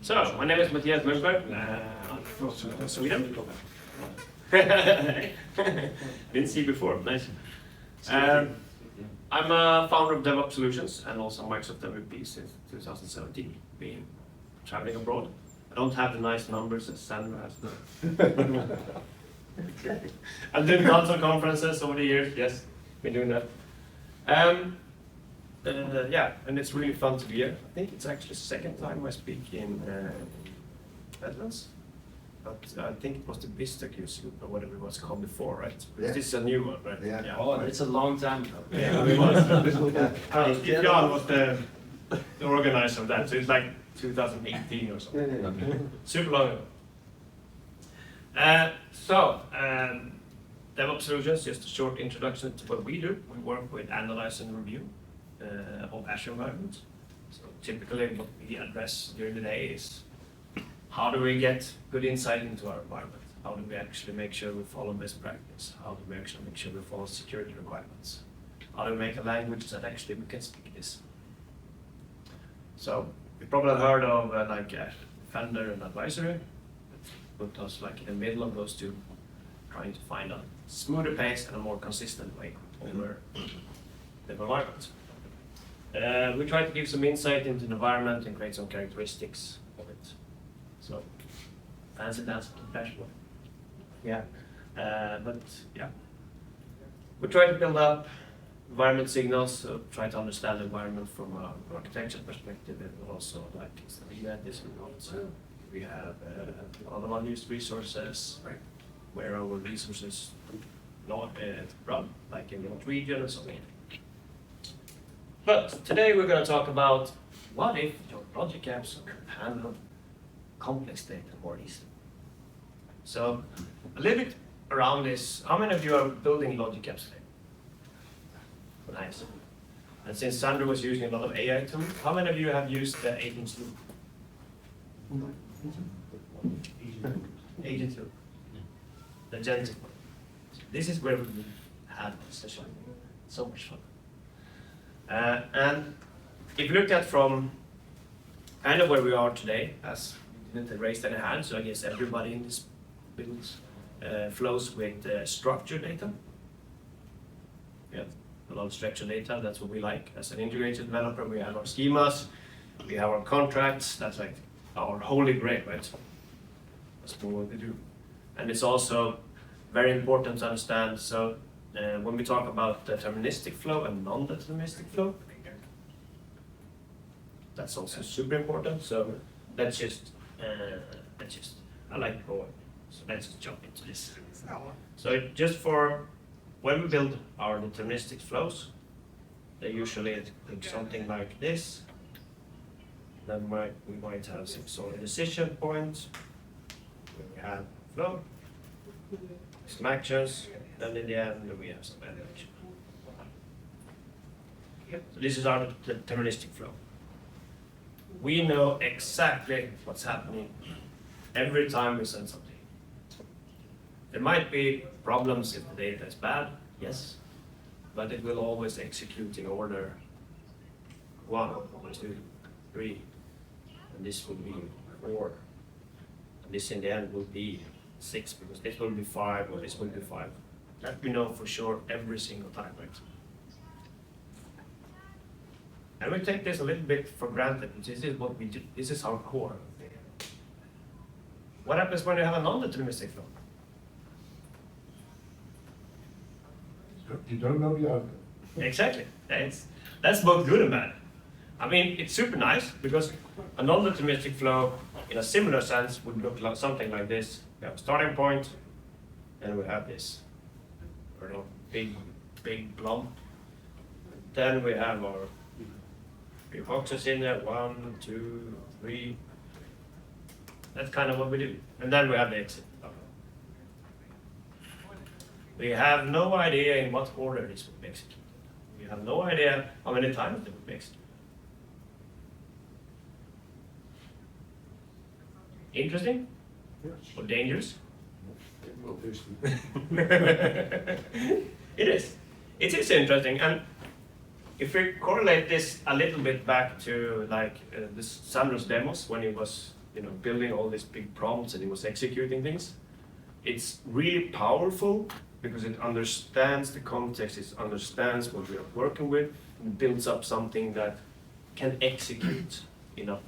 So, my name is Mattias Lögdberg. I'm from Sweden. Didn't see before, nice. I'm a founder of DevOps Solutions and also Microsoft MVP since 2017, being traveling abroad. I don't have the nice numbers as Sandra has. I've done tons of conferences over the years, yes, been doing that. Yeah, and it's really fun to be here. I think it's actually the second time I speak in Netherlands. But I think it was the Vistakurs or whatever it was called before, right? Yeah. This is a new one, right? Yeah. Oh, it's a long time ago. Yeah, it was. Jan was the organizer of that, so it's like 2018 or something. Super long ago. DevOps Solutions, just a short introduction to what we do. We work with analyze and review of Azure environments. So typically what we address during the day is how do we get good insight into our environment? How do we actually make sure we follow best practice? How do we actually make sure we follow security requirements? How do we make a language that actually we can speak this? So you probably heard of Defender and Advisory. Put us like in the middle of those two, trying to find a smoother pace and a more consistent way over the environment. We try to give some insight into the environment and create some characteristics of it. So, fancy dance on the dashboard. Yeah, but yeah. We try to build up environment signals, so try to understand the environment from an architecture perspective and also like this or not. So we have a lot of unused resources, right? Where our resources run, like in what region or something. But today we're going to talk about what if your logic apps could handle complex data more easily. So a little bit around this, how many of you are building logic apps today? Nice. And since Sandra was using a lot of AI tools, how many of you have used the Agent tool? Agent tool. The agentic one. This is where we had this session. So much fun. And if you look at from kind of where we are today, as we didn't raise any hands, so I guess everybody in this build flows with structured data. Yeah, a lot of structured data, that's what we like. As an integrated developer, we have our schemas, we have our contracts, that's like our holy grail, right? That's what we do. And it's also very important to understand, so when we talk about deterministic flow and non-deterministic flow, that's also super important. So let's just, I like going. So let's just jump into this. So just for when we build our deterministic flows, they usually look something like this. Then we might have some sort of decision point. We have flow, some actions, and in the end we have some animation. So this is our deterministic flow. We know exactly what's happening every time we send something. There might be problems if the data is bad, yes, but it will always execute in order 1, 2, 3, and this will be 4, and this in the end will be 6, because this will be 5 or this will be 5. That we know for sure every single time, right? And we take this a little bit for granted, because this is what we do. This is our core. What happens when you have a non-deterministic flow? You don't know the outcome. Exactly. That's both good and bad. I mean, it's super nice because a non-deterministic flow, in a similar sense, would look like something like this. We have a starting point, and we have this, big lump. Then we have our 3 boxes in there, 1, 2, 3. That's kind of what we do. And then we have the exit. We have no idea in what order this will be executed. We have no idea how many times it will be executed. Interesting? Or dangerous? It is. It is interesting. And if we correlate this a little bit back to like Sandra's demos when he was building all these big prompts and it was executing things. It's really powerful because it understands the context, it understands what we are working with, and builds up something that can execute in a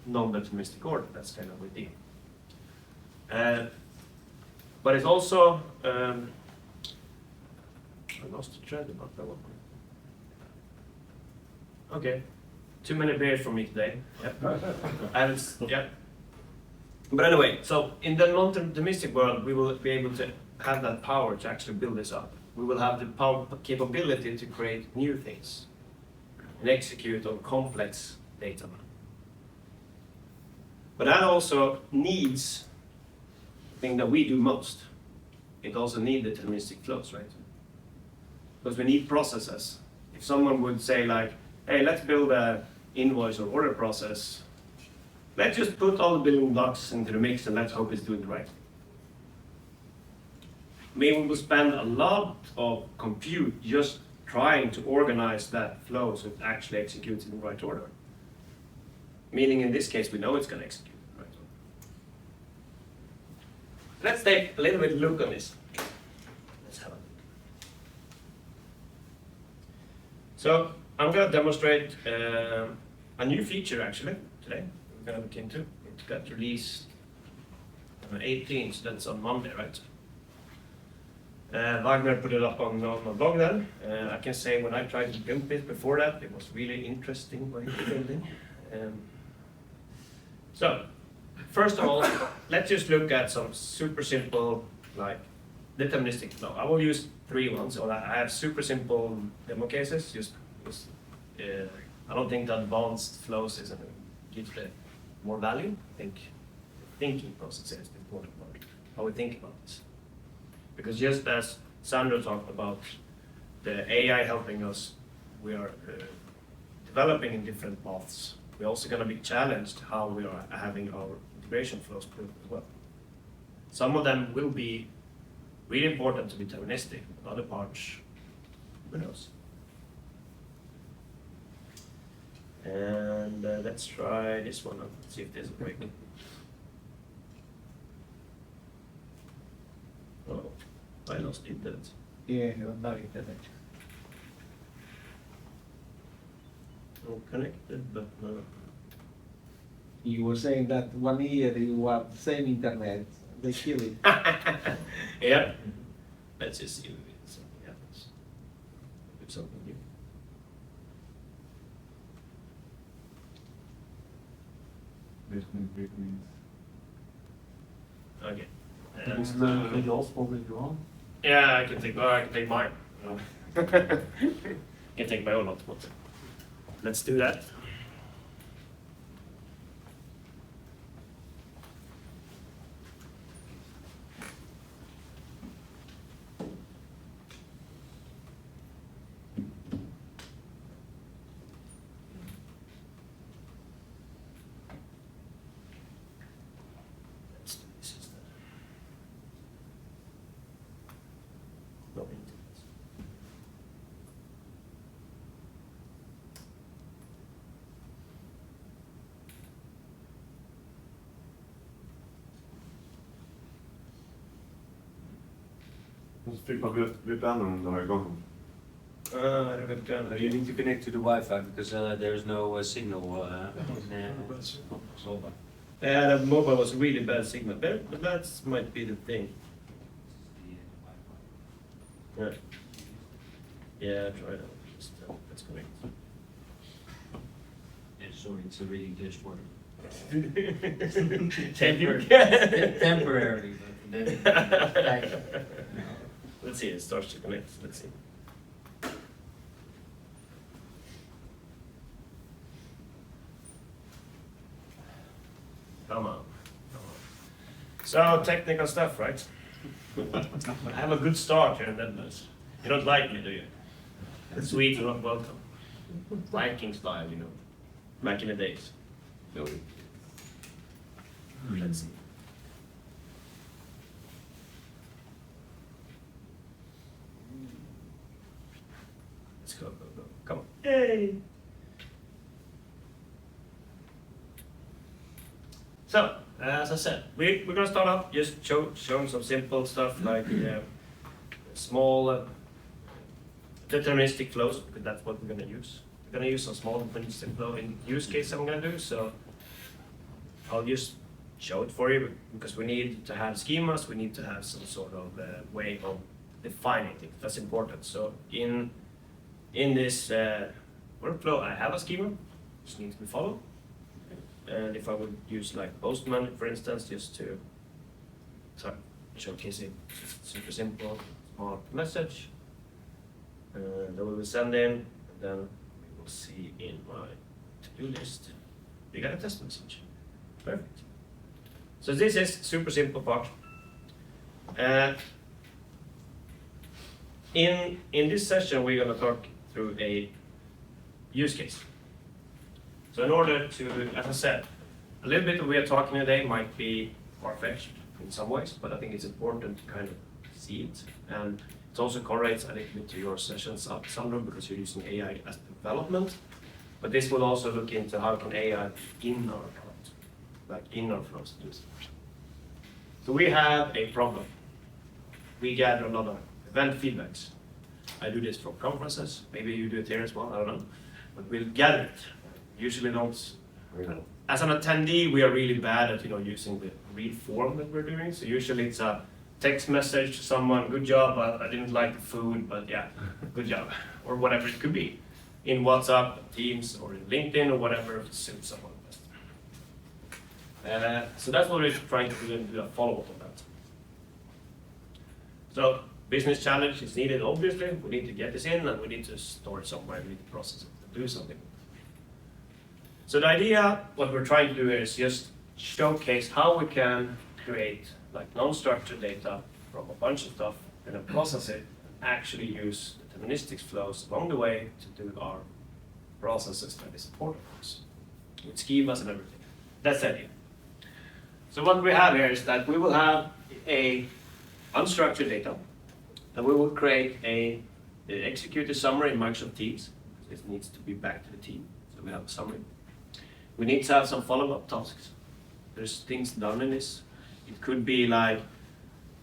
non-deterministic order. That's kind of the idea. But it's also, I lost the thread about that one. Okay, too many beers for me today. Yep. Yeah. But anyway, so in the non-deterministic world, we will be able to have that power to actually build this up. We will have the capability to create new things and execute on complex data. But that also needs the thing that we do most. It also needs deterministic flows, right? Because we need processes. If someone would say like, hey, let's build an invoice or order process, let's just put all the building blocks into the mix and let's hope it's doing it right. Maybe we will spend a lot of compute just trying to organize that flow so it actually executes in the right order. Meaning in this case, we know it's going to execute in the right order. Let's take a little bit of a look on this. Let's have a look. So I'm going to demonstrate a new feature actually today. We're going to look into. It got released on the 18th, so that's on Monday, right? Wagner put it up on my blog then. I can say when I tried to build this before that, it was really interesting way of building. So, first of all, let's just look at some super simple, like deterministic flow. I will use 3 ones. So I have super simple demo cases. I don't think the advanced flows is going to give the more value. I think the thinking process is the important part. How we think about this. Because just as Sandro talked about the AI helping us, we are developing in different paths. We're also going to be challenged how we are having our integration flows built as well. Some of them will be really important to be deterministic, other parts, who knows. And let's try this one out, see if there's a break. Oh, I lost internet. Yeah, no internet. I'm connected, but no. You were saying that 1 year you have the same internet, they kill it. Yeah. Let's just see if something happens. Do something new. Okay. Take off or later on? Yeah, I can take mine. I can take my own hotspot. Let's do that. Let's do this instead. No internet. Måste fick man VPN om du har igång. You need to connect to the Wi-Fi because there is no signal in mobile. Yeah, the mobile was really bad signal, but that might be the thing. Yeah. Yeah, try that. Just, let's connect. Yeah, sorry, it's a reading dashboard. Temporarily, but then Let's see, it starts to connect. Let's see. Come on. So, technical stuff, right? I have a good start here in Netherlands. You don't like me, do you? Swedes are not welcome. Viking style, back in the days. No. Let's see. Let's go. Come on. Yay! So, as I said, we're gonna start off just showing some simple stuff like small deterministic flows, because that's what we're gonna use. We're gonna use some small deterministic flow in use case I'm gonna do, so I'll just show it for you, because we need to have schemas, we need to have some sort of way of defining things. That's important. So in this workflow, I have a schema, which needs to be followed. And if I would use like Postman, for instance, just to showcase it, super simple, smart message that we will send in, and then we will see in my to-do list, we got a test message. Perfect. So this is super simple part. In this session, we're going to talk through a use case. So in order to, as I said, a little bit of what we are talking today might be far-fetched in some ways, but I think it's important to kind of see it. And it also correlates a little bit to your sessions, Sandro, because you're using AI as development. But this will also look into how can AI in our product, like in our flows. So we have a problem. We gather a lot of event feedbacks. I do this from conferences. Maybe you do it here as well, I don't know. But we'll gather it. Usually don't. As an attendee, we are really bad at using the read form that we're doing. So usually it's a text message to someone, good job, I didn't like the food, but yeah, good job. Or whatever it could be. In WhatsApp, Teams, or in LinkedIn, or whatever suits someone best. So that's what we're trying to do, and do a follow-up on that. So business challenge is needed, obviously. We need to get this in, and we need to store it somewhere. We need to process it and do something. So the idea, what we're trying to do here is just showcase how we can create like non-structured data from a bunch of stuff and then process it and actually use deterministic flows along the way to do our processes that is important for us with schemas and everything. That's the idea. So what we have here is that we will have a unstructured data, and we will create a execute a summary in Microsoft Teams. It needs to be back to the team, so we have a summary. We need to have some follow-up tasks. There's things done in this. It could be like,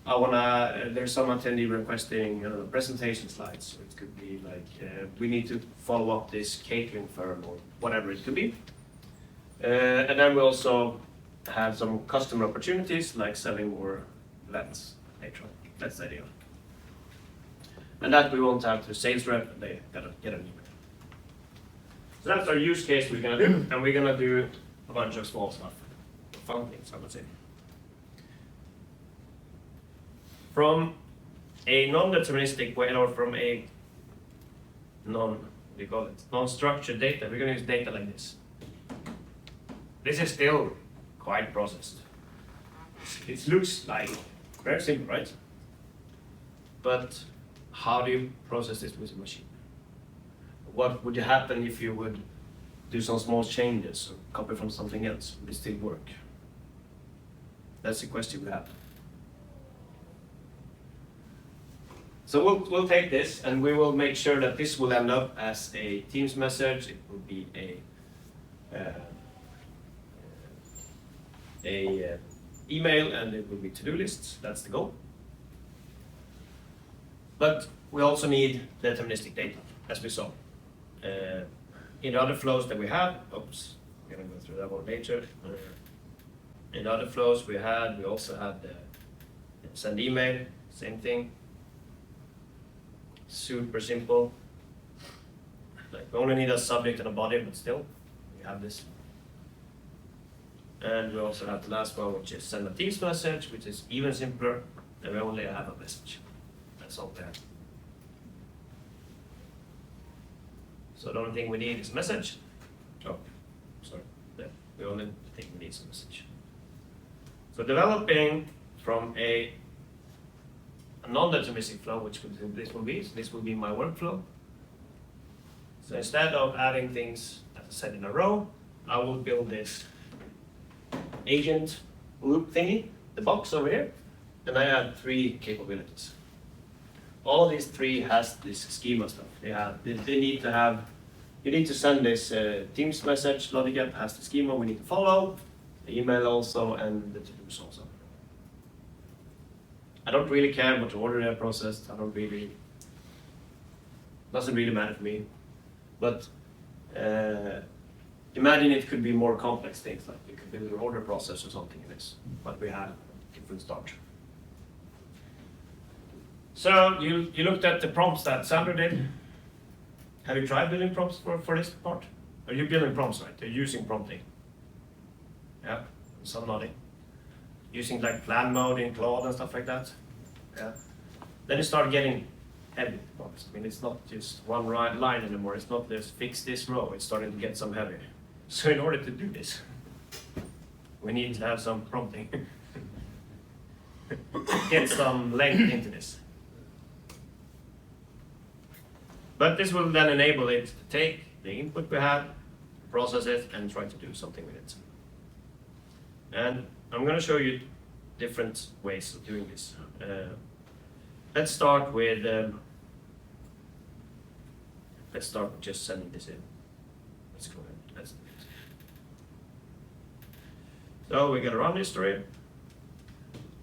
there's some attendee requesting presentation slides. Or it could be like, we need to follow up this catering firm or whatever it could be. And then we also have some customer opportunities like selling more events later on. That's the idea. And that we won't have to sales rep, and they gotta get an email. So that's our use case we're gonna do, and we're gonna do a bunch of small stuff, fun things, I would say. From a non-deterministic way, or from a non-structured data, we're gonna use data like this. This is still quite processed. It looks like very simple, right? But how do you process this with a machine? What would happen if you would do some small changes or copy from something else? Would it still work? That's the question we have. So we'll take this and we will make sure that this will end up as a Teams message. It will be a email, and it will be to-do lists. That's the goal. But we also need deterministic data, as we saw. In the other flows that we have, we're going to go through that one later. In the other flows we also had the send email, same thing. Super simple. Like we only need a subject and a body, but still, we have this. And we also have the last one, which is send a Teams message, which is even simpler, and we only have a message. That's all we have. So the only thing we need is a message. Oh, sorry. Yeah, the only thing we need is a message. So developing from a non-deterministic flow, which this will be my workflow. So instead of adding things, as I said, in a row, I will build this agent loop thingy, the box over here, and I add 3 capabilities. All of these 3 has this schema stuff. They need to have, you need to send this Teams message, logic app has the schema we need to follow. the email also, and the to-dos also. I don't really care what order they're processed. Doesn't really matter to me. But imagine it could be more complex things, like you could build an order process or something in this, but we had a different start. So you looked at the prompts that Sandra did. Have you tried building prompts for this part? Are you building prompts, right? You're using prompting. Yeah, some nodding. Using like plan mode in Claude and stuff like that. Yeah. Then you start getting heavy prompts. I mean, it's not just one line anymore. It's not just fix this row. It's starting to get some heavy. So in order to do this, we need to have some prompting. Get some length into this. But this will then enable it to take the input we have, process it, and try to do something with it. And I'm going to show you different ways of doing this. Let's start with just sending this in. Let's go ahead. Let's do it. So we're going to run history.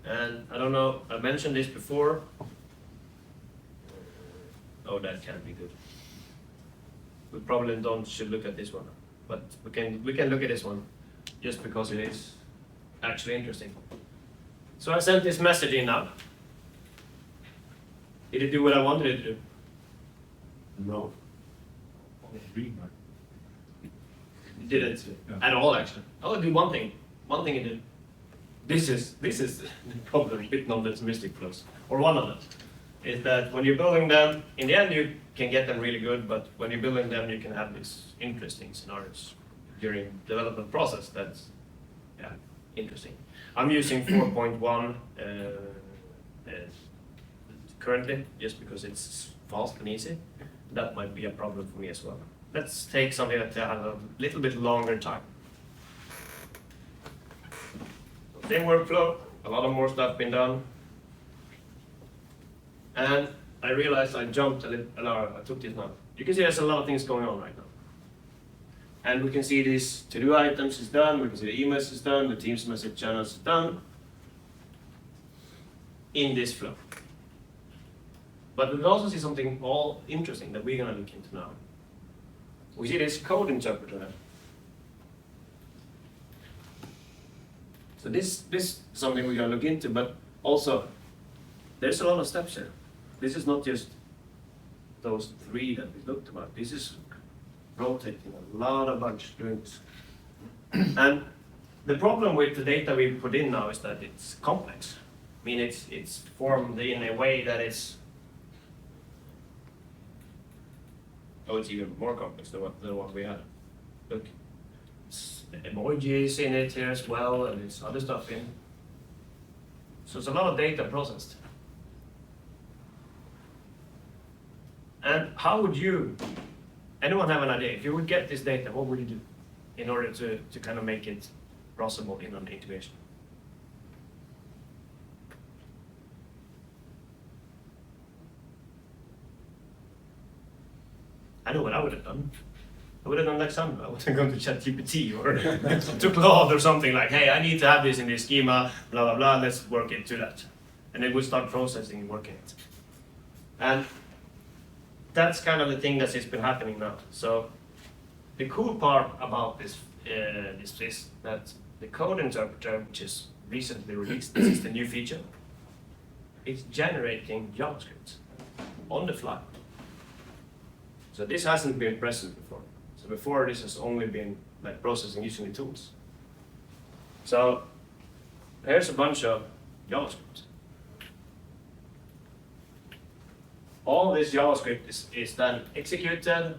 And I don't know, I mentioned this before. Oh, that can't be good. We probably should look at this one, but we can look at this one just because it is actually interesting. So I sent this message in now. Did it do what I wanted it to do? No. It didn't at all, actually. Oh, it did one thing. One thing it did. This is the problem with non-deterministic flows, or one of them. Is that when you're building them, in the end you can get them really good, but when you're building them you can have these interesting scenarios during development process that's interesting. I'm using 4.1 currently, just because it's fast and easy. That might be a problem for me as well. Let's take something that has a little bit longer time. Same workflow, a lot of more stuff been done. And I realized I jumped a little, I took this now. You can see there's a lot of things going on right now. And we can see this to-do items is done, we can see the emails is done, the Teams message channels is done in this flow. But we also see something all interesting that we're gonna look into now. We see this code interpreter. So this is something we're gonna look into, but also there's a lot of steps here. This is not just those three that we looked about. This is rotating a lot of bunch doing this. And the problem with the data we put in now is that it's complex. I mean, it's formed in a way that is, it's even more complex than what we had. Look, it's emojis in it here as well, and there's other stuff in. So it's a lot of data processed. And how would anyone have an idea? If you would get this data, what would you do in order to kind of make it possible in an integration? I know what I would have done. I would have done like Sandra. I would have gone to ChatGPT or to Claude or something like, hey, I need to have this in this schema, blah, blah, blah, let's work into that. And it would start processing and working it. And that's kind of the thing that's been happening now. So the cool part about this is that the code interpreter, which is recently released, this is the new feature, it's generating JavaScript on the fly. So this hasn't been present before. So before this has only been like processing using the tools. So here's a bunch of JavaScript. All this JavaScript is then executed,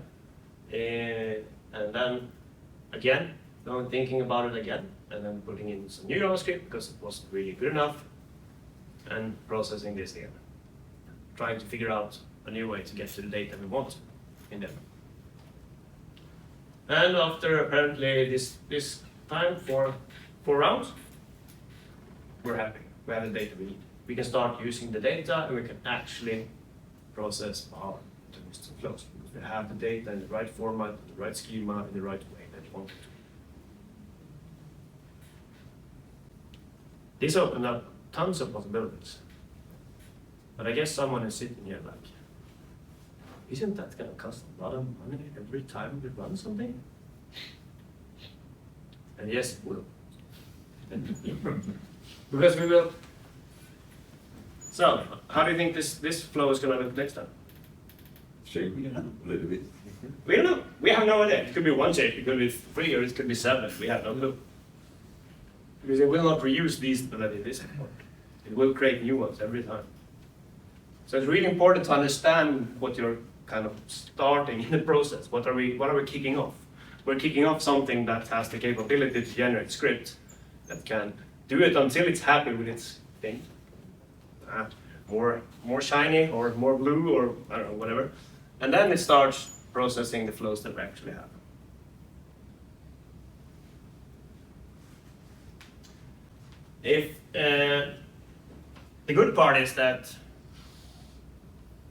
and then again, going thinking about it again, and then putting in some new JavaScript because it wasn't really good enough, and processing this again, trying to figure out a new way to get to the data we want in them. And after apparently this time for 4 rounds, we're happy. We have the data we need. We can start using the data, and we can actually process our deterministic flows because we have the data in the right format, in the right schema, in the right way that we want it This opened up tons of possibilities. But I guess someone is sitting here like, isn't that going to cost a lot of money every time we run something? And yes, it will. Because we will. So, how do you think this flow is going to look next time? Shape a little bit. We don't know. We have no idea. It could be one shape, it could be 3, or it could be 7. We have no clue. Because it will not reuse these that it is anymore. It will create new ones every time. So it's really important to understand what you're kind of starting in the process. What are we kicking off? We're kicking off something that has the capability to generate script that can do it until it's happy with its thing. More shiny or more blue or I don't know, whatever. And then it starts processing the flows that we actually have. If the good part is that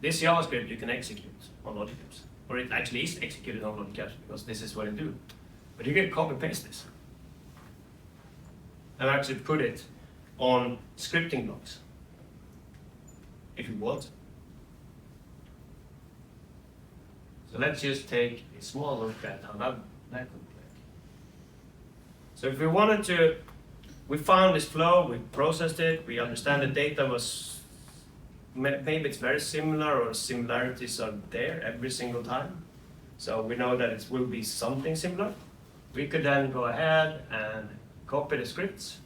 this JavaScript you can execute on logic apps, or it actually is executed on logic apps because this is what it do. But you can copy paste this and actually put it on scripting blocks if you want. So let's just take a small look at how that could play. So if we wanted to, we found this flow, we processed it, we understand the data was, maybe it's very similar or similarities are there every single time. So we know that it will be something similar. We could then go ahead and copy the scripts,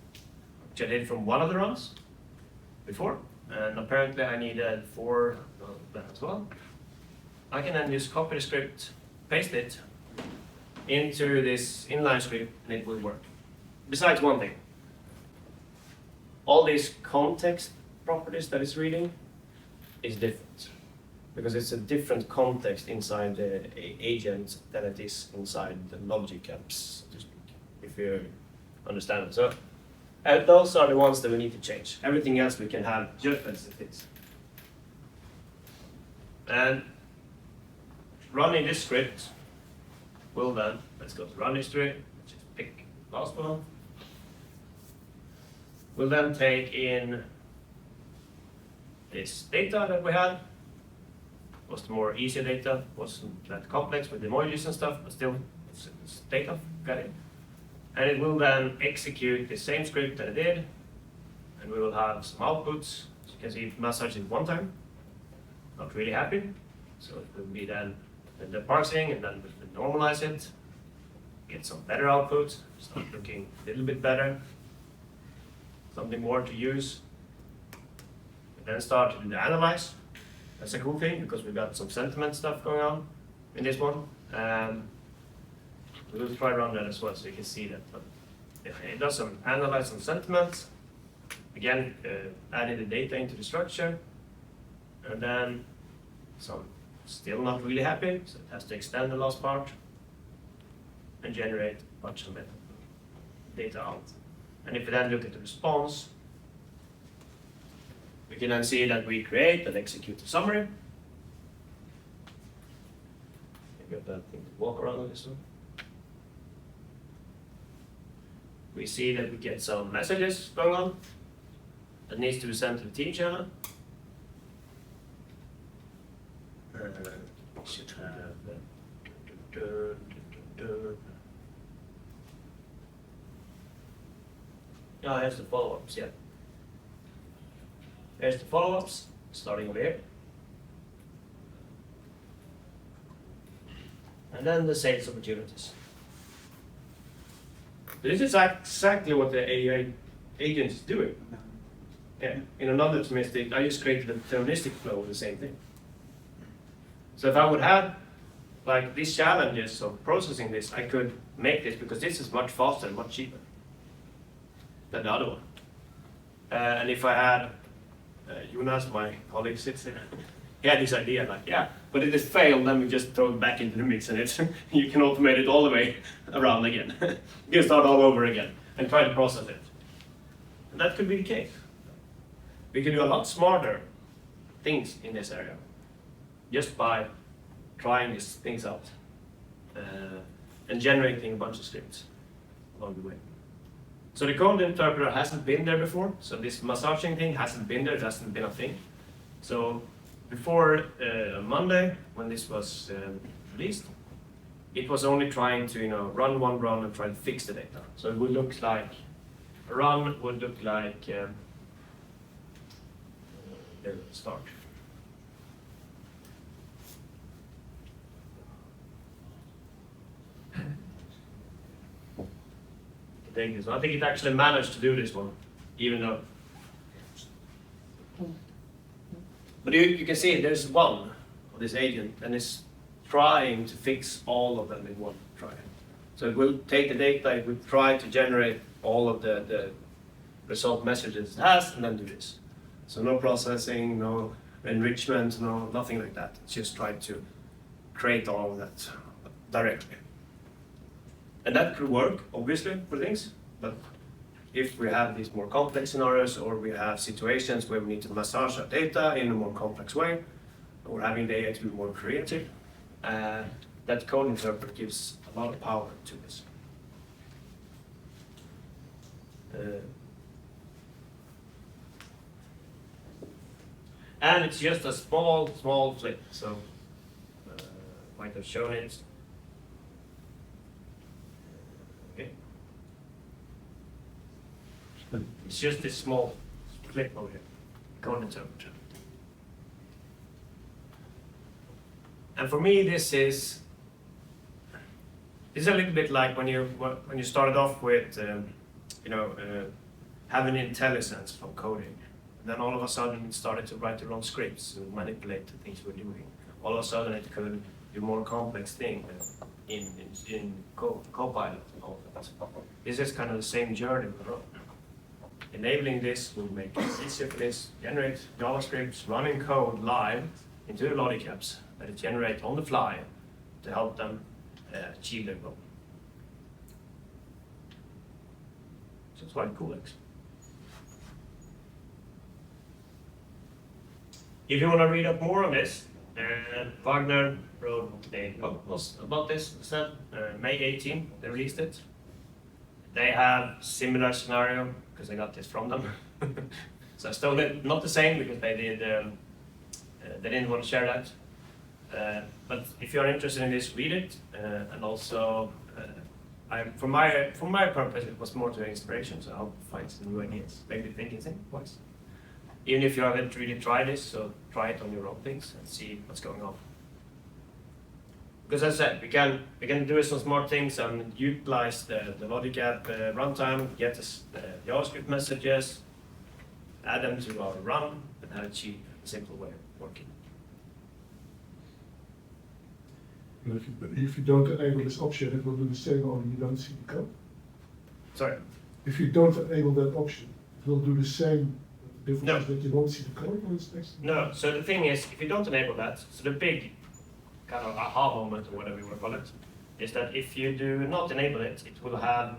which I did from one of the runs before. And apparently I needed 4 of that as well. I can then just copy the script, paste it into this inline script, and it will work. Besides one thing. All these context properties that it's reading is different. Because it's a different context inside the agent than it is inside the logic apps, so to speak, if you understand it. So those are the ones that we need to change. Everything else we can have just as it is. And running this script will then, let's go to run history, just pick last one. We'll then take in this data that we had. Was the more easier data, wasn't that complex with emojis and stuff, but still it's data, got it. And it will then execute the same script that it did, and we will have some outputs. As you can see, it massaged it one time, not really happy. So it will be then the parsing, and then we'll normalize it, get some better outputs, start looking a little bit better, something more to use. And then start to do the analyze. That's a cool thing because we've got some sentiment stuff going on in this one. We'll try run that as well so you can see that. But it does some analyze some sentiments. Again, adding the data into the structure. And then some still not really happy, so it has to extend the last part and generate a bunch of data out. And if we then look at the response, we can then see that we create and execute the summary. Maybe a bad thing to walk around on this one. We see that we get some messages going on that needs to be sent to the team channel. Should have yeah, here's the follow-ups, yeah. Here's the follow-ups, starting over here. And then the sales opportunities. This is exactly what the AI agent is doing. Yeah. In another deterministic, I just created a deterministic flow of the same thing. So if I would have like these challenges of processing this, I could make this because this is much faster and much cheaper than the other one. And if I had Jonas, my colleague, sits there. He had this idea, like, yeah, but if it failed, then we just throw it back into the mix, and you can automate it all the way around again. You can start all over again and try to process it. And that could be the case. We can do a lot smarter things in this area just by trying these things out and generating a bunch of scripts along the way. So the code interpreter hasn't been there before, so this massaging thing hasn't been there, it hasn't been a thing. So before Monday, when this was released, it was only trying to run one run and try to fix the data. So it would look like, a run would look like, start. Take this one. I think it actually managed to do this one, even though. But you can see there's one of this agent, and it's trying to fix all of them in one try. So it will take the data, it will try to generate all of the result messages it has, and then do this. So no processing, no enrichment, nothing like that. It's just trying to create all of that directly. And that could work, obviously, for things, but if we have these more complex scenarios, or we have situations where we need to massage our data in a more complex way, or having data to be more creative, that code interpreter gives a lot of power to this. And it's just a small flip, so might have shown it. Okay. It's just this small flip over here, code interpreter. And for me, this is a little bit like when you started off with having intelligence from coding. Then all of a sudden it started to write their own scripts and manipulate the things we're doing. All of a sudden it could do more complex things in Copilot and all that. This is kind of the same journey we're on. Enabling this will make it easier for this, generate JavaScripts, running code live into the logic apps that it generates on the fly to help them achieve their goal. So it's quite cool, actually. If you want to read up more on this, Wagner wrote a post about this, May 18, they released it. They have similar scenario, because I got this from them. So I stole it, not the same, because they didn't want to share that. But if you're interested in this, read it, and also, for my purpose, it was more to inspiration, so I'll find some new ideas, maybe thinking twice. Even if you haven't really tried this, so try it on your own things and see what's going on. Because as I said, we can do some smart things and utilize the logic app runtime, get the JavaScript messages, add them to our run, and have a cheap, simple way of working. But if you don't enable this option, it will do the same, only you don't see the code. Sorry? If you don't enable that option, it will do the same. The difference No. is that you won't see the code on this next. No, so the thing is, if you don't enable that, so the big kind of aha moment, or whatever you want to call it, is that if you do not enable it, it will have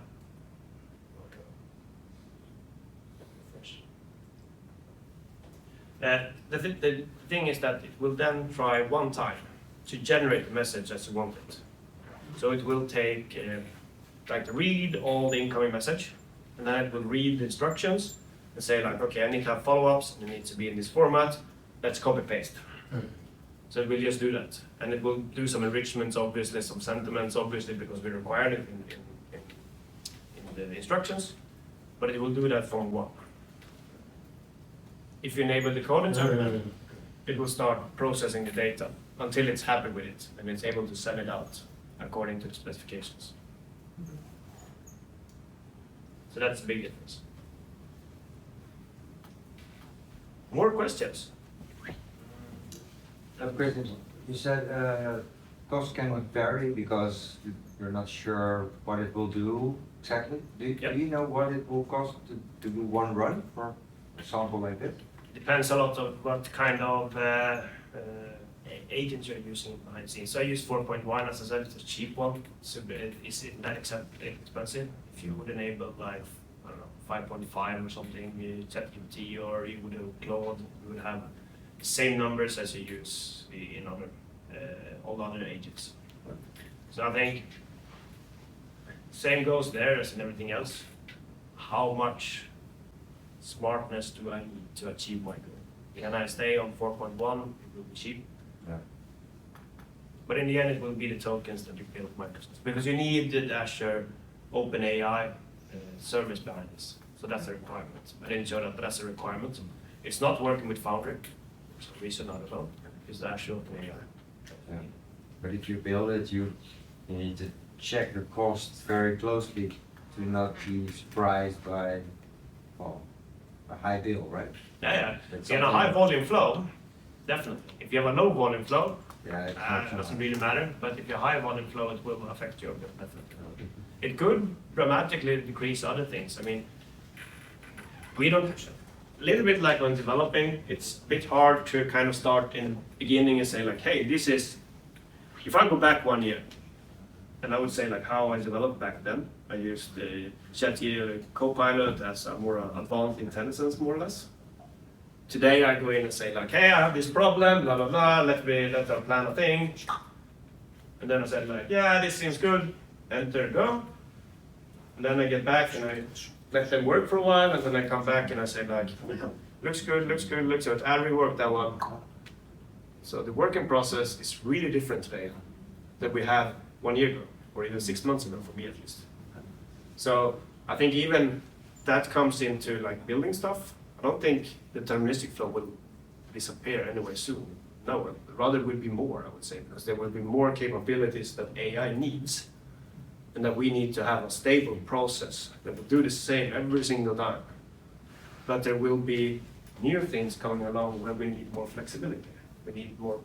the thing is that it will then try one time to generate the message as you want it. So it will take, try to read all the incoming message, and then it will read the instructions and say like, okay, I need to have follow-ups, and it needs to be in this format, let's copy-paste. So it will just do that. And it will do some enrichments, obviously, some sentiments, obviously, because we required it in the instructions, but it will do that from one. If you enable the code interpreter, it will start processing the data until it's happy with it, and it's able to send it out according to the specifications. So that's a big difference. More questions? I have a question. You said cost can vary because you're not sure what it will do exactly. Do you know what it will cost to do one run, for example, like this? Depends a lot on what kind of agents you're using behind the scenes. So I use 4.1, as I said, it's a cheap one. So it's not that expensive. If you would enable like, I don't know, 5.5 or something, ChatGPT, or you would do Claude, you would have the same numbers as you use in other all other agents. So I think same goes there as in everything else. how much smartness do I need to achieve my goal? Can I stay on 4.1? It will be cheap. Yeah. But in the end, it will be the tokens that you build Microsoft, because you need the Azure OpenAI service behind this. So that's a requirement. I didn't show that, but that's a requirement. It's not working with Foundry, for some reason, I don't know. It's the Azure OpenAI. Yeah. But if you build it, you need to check the cost very closely to not be surprised by, well, a high bill, right? Yeah. That's In a something- high volume flow, definitely. If you have a low volume flow, Yeah, it's it not doesn't really matter. But if you have high volume flow, it will affect your bill, definitely. It could dramatically decrease other things. I mean, we don't, a little bit like when developing, it's a bit hard to kind of start in the beginning and say like, hey, this is, if I go back 1 year, and I would say like how I developed back then, I used the ChatGPT Copilot as a more advanced intelligence, more or less. Today I go in and say like, hey, I have this problem, blah, blah, blah, let's plan a thing. And then I said like, yeah, this seems good, enter, go. And then I get back and I let them work for a while, and then I come back and I say like, looks good, looks good, looks good, I'll rework that one. So the working process is really different today than we had 1 year ago, or even 6 months ago, for me at least. So I think even that comes into like building stuff. I don't think the deterministic flow will disappear anyway soon. No, rather it will be more, I would say, because there will be more capabilities that AI needs, and that we need to have a stable process that will do the same every single time. But there will be new things coming along where we need more flexibility. We need more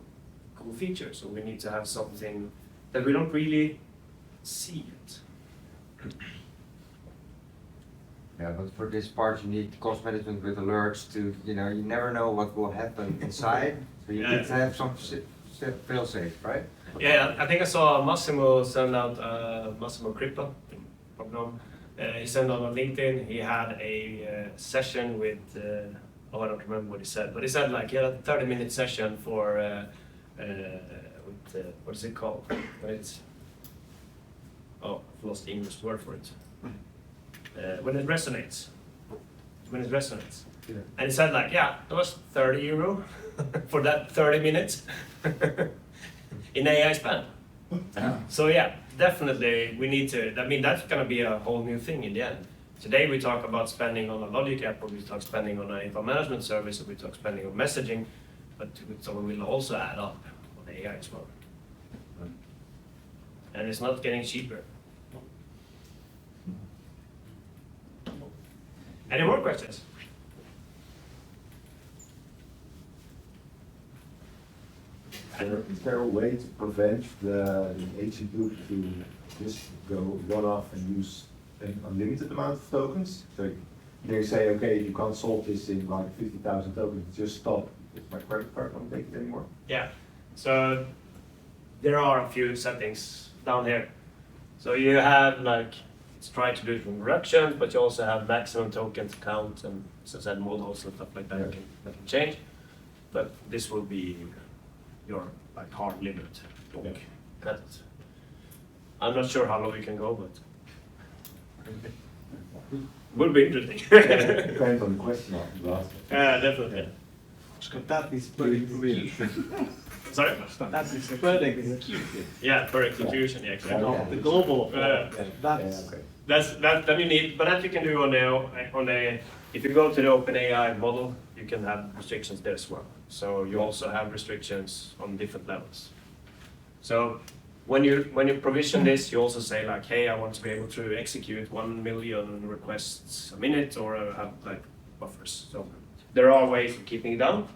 cool features, so we need to have something that we don't really see yet. Yeah, but for this part you need cost management with alerts to, you never know what will happen inside. So you need to have some fail safe, right? Yeah, I think I saw Massimo send out, Massimo Crypto, he sent out on LinkedIn, he had a session with, I don't remember what he said, but he said like he had a 30-minute session for, with, what is it called? When it's, oh, I've lost the English word for it. When it resonates. Yeah. And he said like, yeah, that was €30 for that 30 minutes in AI spend. Yeah. So yeah, definitely we need to, I mean, that's gonna be a whole new thing in the end. Today we talk about spending on a logic app, or we talk spending on an info management service, or we talk spending on messaging, but so we will also add up on AI as well. And it's not getting cheaper. Any more questions? Is there a way to prevent the agent group to just go one-off and use an unlimited amount of tokens? So they say, okay, you can't solve this in like 50,000 tokens, just stop. If my credit card won't take it anymore. Yeah, so there are a few settings down here. So you have like, it's trying to do it with reductions, but you also have maximum tokens count and as I said, models and stuff like that, Yeah. that can change. But this will be your like hard limit. Yeah. That, I'm not sure how long you can go, but will be interesting. Depends on the question after the last. Yeah, definitely. That is pretty weird. Sorry? That is pretty executed. Yeah, for execution, yeah, exactly. Yeah. The global, Yeah. that's, Yeah, okay. That you need, but that you can do on a, if you go to the OpenAI model, you can have restrictions there as well. So you also have restrictions on different levels. So when you provision this, you also say like, hey, I want to be able to execute 1 million requests a minute, or have like buffers. So there are ways of keeping it down.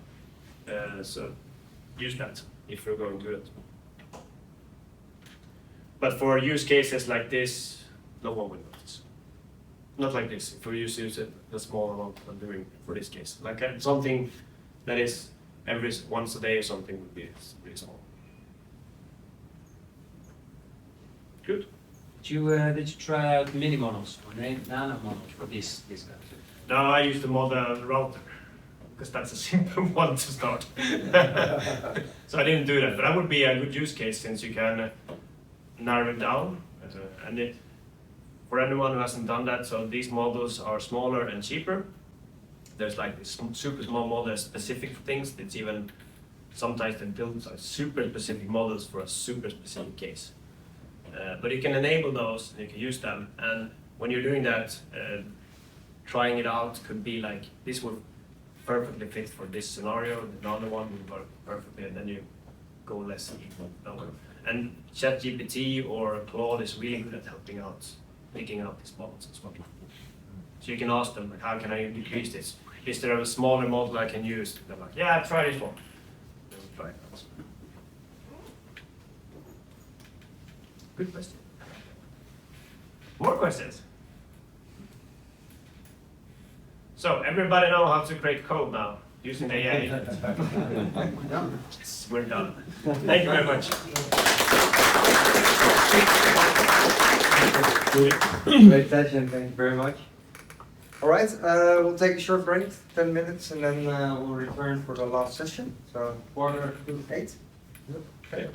So use that if you're going to do it. But for use cases like this, no one will notice. Not like this. If we use it the small amount I'm doing for this case, like something that is every once a day or something would be really small. Good. Did you try out mini models or nano models for this guy? Now I use the model router because that's a simple one to start. So I didn't do that, but that would be a good use case since you can narrow it down. And for anyone who hasn't done that, so these models are smaller and cheaper. There's like this super small model that's specific for things. It's even sometimes they build like super specific models for a super specific case. But you can enable those and you can use them. And when you're doing that, trying it out could be like, this would perfectly fit for this scenario, the other one would work perfectly, and then you go less lower. And ChatGPT or Claude is really good at helping out, picking out these models as well. So you can ask them, like, how can I decrease this? Is there a smaller model I can use? They're like, yeah, try this one. Then we try it out. Good question. More questions? So everybody know how to create code now using AI. Yes, we're done. Thank you very much. Great session, thank you very much. All right, we'll take a short break, 10 minutes, and then we'll return for the last session. So 4:08. Okay.